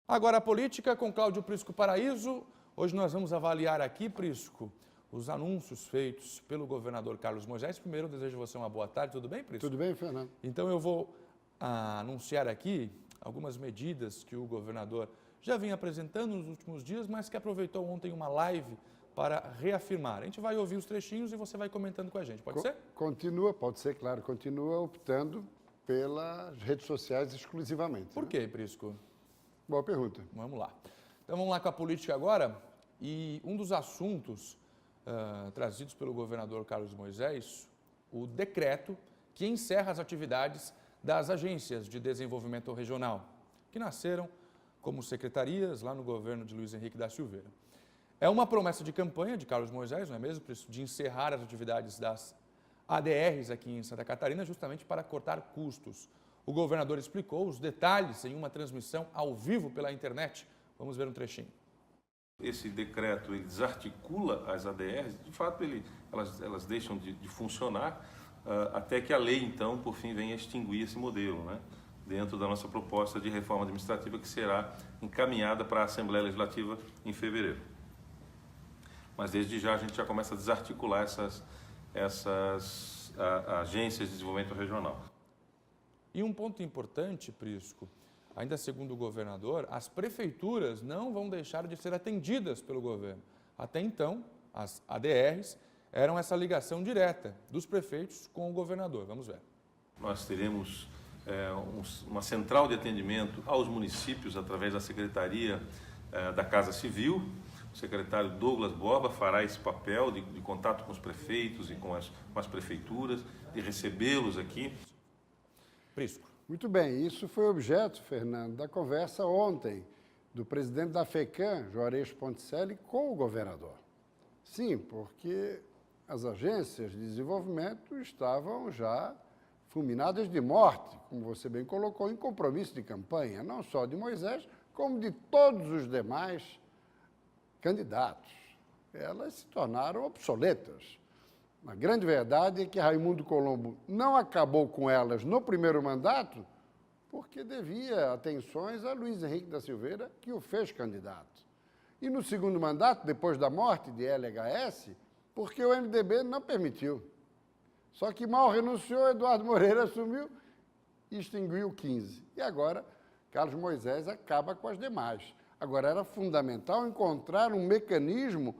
Agora a política com Cláudio Prisco Paraíso. Hoje nós vamos avaliar aqui, Prisco, os anúncios feitos pelo governador Carlos Moisés. Primeiro, eu desejo a você uma boa tarde. Tudo bem, Prisco? Tudo bem, Fernando. Então eu vou anunciar aqui algumas medidas que o governador já vinha apresentando nos últimos dias, mas que aproveitou ontem uma live para reafirmar. A gente vai ouvir os trechinhos e você vai comentando com a gente. Pode ser? Pode ser, claro. Continua optando pelas redes sociais exclusivamente. Por quê, Prisco? Boa pergunta. Vamos lá. Então vamos lá com a política agora. E um dos assuntos trazidos pelo governador Carlos Moisés, o decreto que encerra as atividades das agências de desenvolvimento regional, que nasceram como secretarias lá no governo de Luiz Henrique da Silveira. É uma promessa de campanha de Carlos Moisés, não é mesmo, Prisco, de encerrar as atividades das ADRs aqui em Santa Catarina, justamente para cortar custos. O governador explicou os detalhes em uma transmissão ao vivo pela internet. Vamos ver um trechinho. Esse decreto ele desarticula as ADRs, de fato elas deixam de funcionar até que a lei, então, por fim, venha extinguir esse modelo, né? Dentro da nossa proposta de reforma administrativa que será encaminhada para a Assembleia Legislativa em fevereiro. Mas desde já a gente já começa a desarticular essas agências de desenvolvimento regional. E um ponto importante, Prisco, ainda segundo o governador, as prefeituras não vão deixar de ser atendidas pelo governo. Até então, as ADRs eram essa ligação direta dos prefeitos com o governador. Vamos ver. Nós teremos uma central de atendimento aos municípios através da Secretaria da Casa Civil. O secretário Douglas Borba fará esse papel de contato com os prefeitos e com as prefeituras, de recebê-los aqui. Prisco. Muito bem, isso foi objeto, Fernando, da conversa ontem do presidente da FECAM, Juarez Ponticelli, com o governador. Sim, porque as agências de desenvolvimento estavam já fulminadas de morte, como você bem colocou, em compromisso de campanha, não só de Moisés, como de todos os demais candidatos. Elas se tornaram obsoletas. A grande verdade é que Raimundo Colombo não acabou com elas no primeiro mandato porque devia atenções a Luiz Henrique da Silveira, que o fez candidato. E no segundo mandato, depois da morte de LHS, porque o MDB não permitiu. Só que mal renunciou, Eduardo Moreira assumiu e extinguiu 15. E agora, Carlos Moisés acaba com as demais. Agora, era fundamental encontrar um mecanismo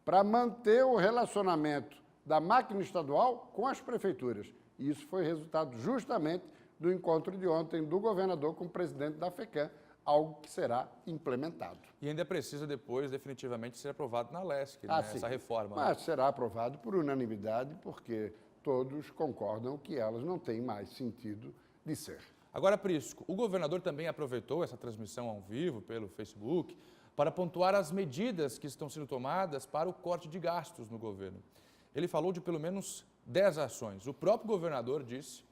para manter o relacionamento da máquina estadual com as prefeituras. E isso foi resultado justamente do encontro de ontem do governador com o presidente da FECAM, algo que será implementado. E ainda precisa depois definitivamente ser aprovado na LESC, né? Essa reforma. Mas será aprovado por unanimidade, porque todos concordam que elas não têm mais sentido de ser. Agora, Prisco, o governador também aproveitou essa transmissão ao vivo pelo Facebook para pontuar as medidas que estão sendo tomadas para o corte de gastos no governo. Ele falou de pelo menos 10 ações. O próprio governador disse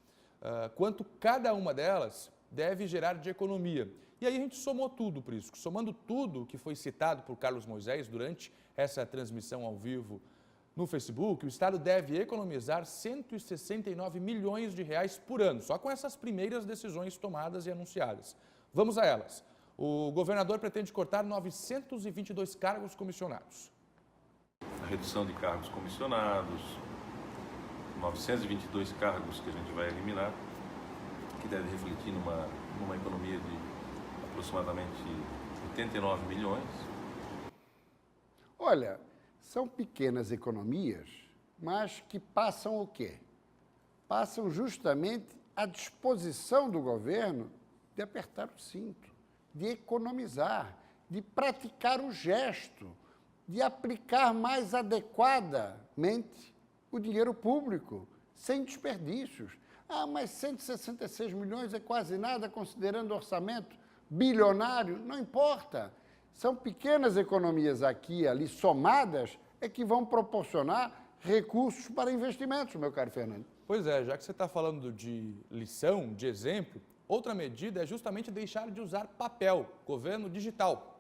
quanto cada uma delas deve gerar de economia. E aí a gente somou tudo, Prisco. Somando tudo que foi citado por Carlos Moisés durante essa transmissão ao vivo no Facebook, o Estado deve economizar 169 milhões de reais por ano, só com essas primeiras decisões tomadas e anunciadas. Vamos a elas. O governador pretende cortar 922 cargos comissionados. A redução de cargos comissionados, 922 cargos que a gente vai eliminar, que deve refletir numa economia de aproximadamente 89 milhões. Olha, são pequenas economias, mas que passam o quê? Passam justamente à disposição do governo de apertar o cinto, de economizar, de praticar o gesto, de aplicar mais adequadamente o dinheiro público, sem desperdícios. Ah, mas 166 milhões é quase nada, considerando o orçamento bilionário. Não importa. São pequenas economias aqui e ali, somadas, é que vão proporcionar recursos para investimentos, meu caro Fernando. Pois é, já que você está falando de lição, de exemplo, outra medida é justamente deixar de usar papel, governo digital.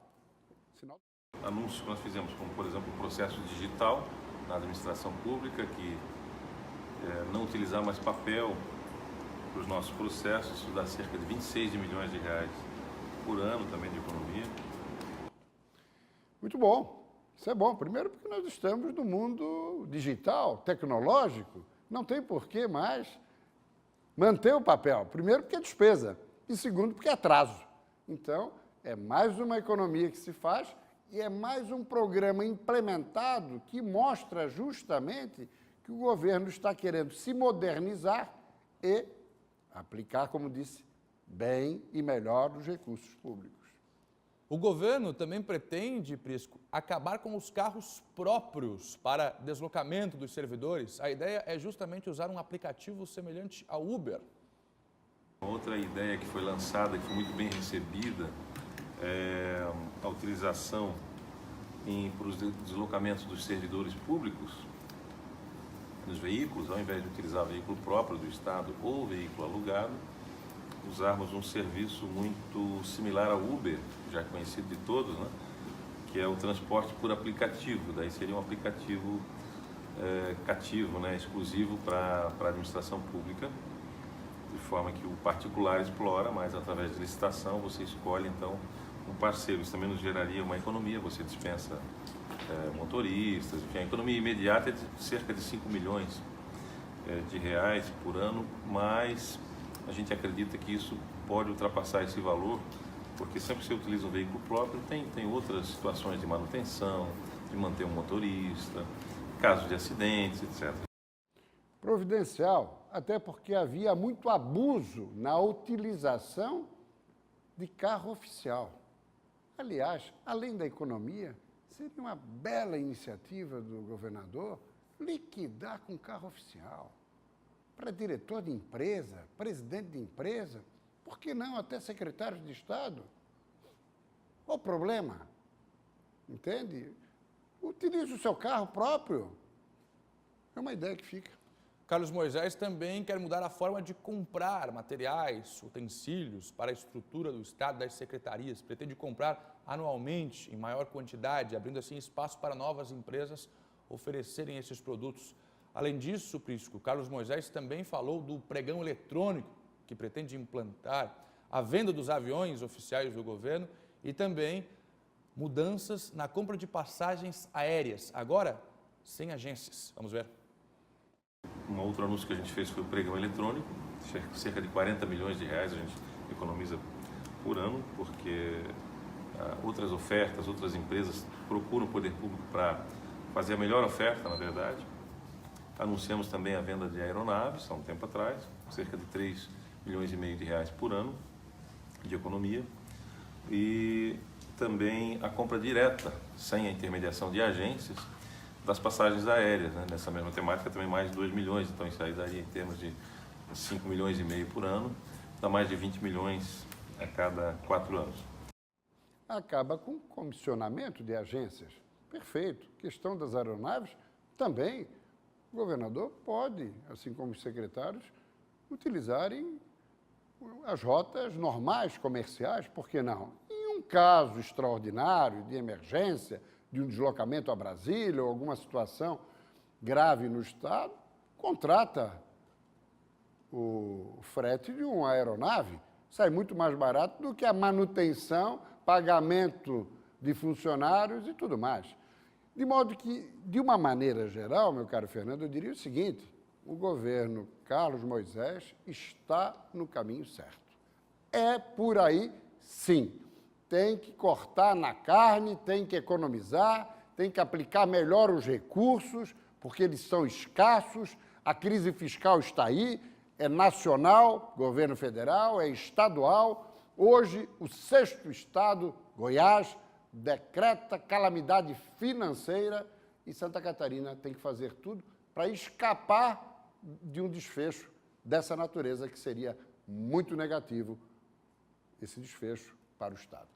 Anúncios que nós fizemos, como por exemplo o processo digital na administração pública, que não utilizar mais papel para os nossos processos, isso dá cerca de 26 milhões de reais por ano também de economia. Muito bom. Isso é bom. Primeiro, porque nós estamos no mundo digital, tecnológico. Não tem por que mais manter o papel. Primeiro, porque é despesa. E segundo, porque é atraso. Então, é mais uma economia que se faz e é mais um programa implementado que mostra justamente que o governo está querendo se modernizar e aplicar, como disse, bem e melhor os recursos públicos. O governo também pretende, Prisco, acabar com os carros próprios para deslocamento dos servidores. A ideia é justamente usar um aplicativo semelhante ao Uber. Outra ideia que foi lançada, que foi muito bem recebida, é a utilização para os deslocamentos dos servidores públicos nos veículos, ao invés de utilizar veículo próprio do Estado ou veículo alugado, usarmos um serviço muito similar ao Uber, já conhecido de todos, né? Que é o transporte por aplicativo. Daí seria um aplicativo cativo, né? Exclusivo para a administração pública, de forma que o particular explora, mas através de licitação você escolhe então um parceiro. Isso também nos geraria uma economia, você dispensa motoristas, enfim, a economia imediata é de cerca de 5 milhões de reais por ano, mas a gente acredita que isso pode ultrapassar esse valor, porque sempre que você utiliza um veículo próprio, tem outras situações de manutenção, de manter um motorista, casos de acidentes, etc. Providencial, até porque havia muito abuso na utilização de carro oficial. Aliás, além da economia, seria uma bela iniciativa do governador liquidar com carro oficial. Para diretor de empresa, presidente de empresa, por que não até secretário de Estado? Qual o problema? Entende? Utilize o seu carro próprio. É uma ideia que fica. Carlos Moisés também quer mudar a forma de comprar materiais, utensílios para a estrutura do Estado, das secretarias. Pretende comprar anualmente, em maior quantidade, abrindo assim espaço para novas empresas oferecerem esses produtos. Além disso, Prisco, Carlos Moisés também falou do pregão eletrônico, que pretende implantar a venda dos aviões oficiais do governo e também mudanças na compra de passagens aéreas, agora sem agências. Vamos ver. Um outro anúncio que a gente fez foi o pregão eletrônico, cerca de 40 milhões de reais a gente economiza por ano, porque outras ofertas, outras empresas procuram o poder público para fazer a melhor oferta, na verdade. Anunciamos também a venda de aeronaves há um tempo atrás, cerca de 3 milhões e meio de reais por ano de economia. E também a compra direta, sem a intermediação de agências, das passagens aéreas, né? Nessa mesma temática também mais de 2 milhões, então isso aí daria em termos de 5 milhões e meio por ano, dá mais de 20 milhões a cada 4 anos. Acaba com comissionamento de agências. Perfeito. Questão das aeronaves, também o governador pode, assim como os secretários, utilizarem as rotas normais, comerciais, por que não? Em um caso extraordinário de emergência, de um deslocamento a Brasília ou alguma situação grave no Estado, contrata o frete de uma aeronave. Sai muito mais barato do que a manutenção, pagamento de funcionários e tudo mais. De modo que, de uma maneira geral, meu caro Fernando, eu diria o seguinte: o governo Carlos Moisés está no caminho certo. É por aí, sim. Tem que cortar na carne, tem que economizar, tem que aplicar melhor os recursos, porque eles são escassos, a crise fiscal está aí, é nacional, governo federal, é estadual. Hoje, o 6º estado, Goiás, decreta calamidade financeira e Santa Catarina tem que fazer tudo para escapar de um desfecho dessa natureza, que seria muito negativo, esse desfecho para o Estado.